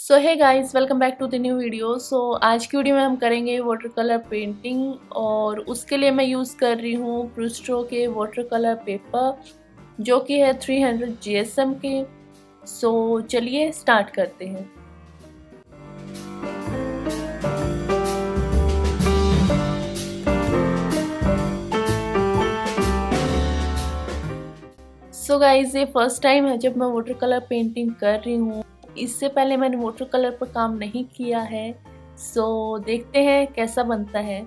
So hey guys, welcome back to the new video. आज की video में हम करेंगे वाटर कलर पेंटिंग और उसके लिए मैं यूज़ कर रही हूँ प्रूस्टो के वाटर कलर पेपर जो कि है 300 GSM के। चलिए स्टार्ट करते हैं। गाइस, ये फर्स्ट टाइम है जब मैं वाटर कलर पेंटिंग कर रही हूँ। इससे पहले मैंने वाटर कलर पर काम नहीं किया है। देखते हैं कैसा बनता है।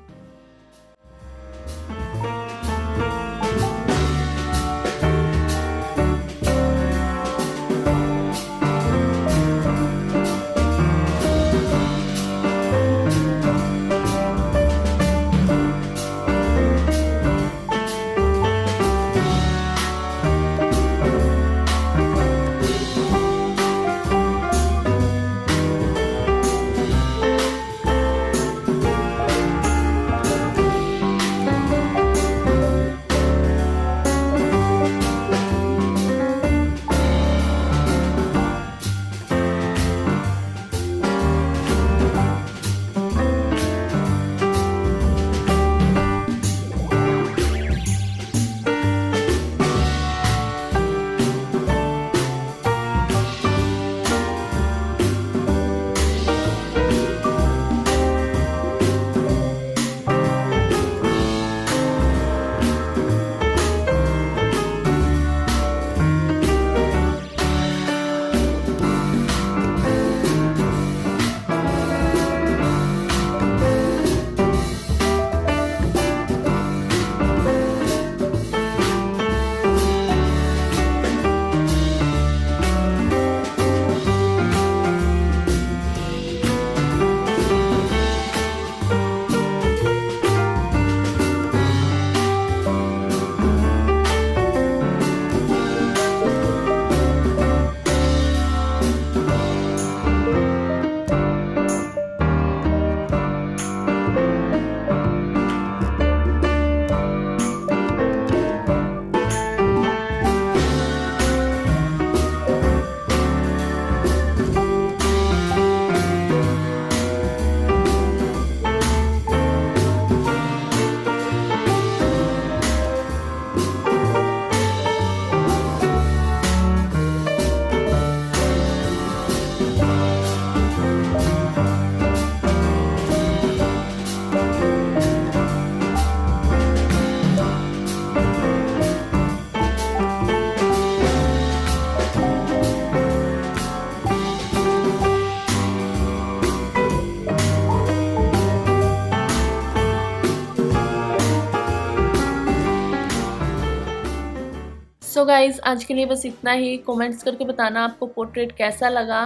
गाइज, आज के लिए बस इतना ही। कमेंट्स करके बताना आपको पोर्ट्रेट कैसा लगा।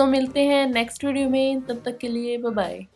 मिलते हैं नेक्स्ट वीडियो में, तब तक के लिए बाय बाय।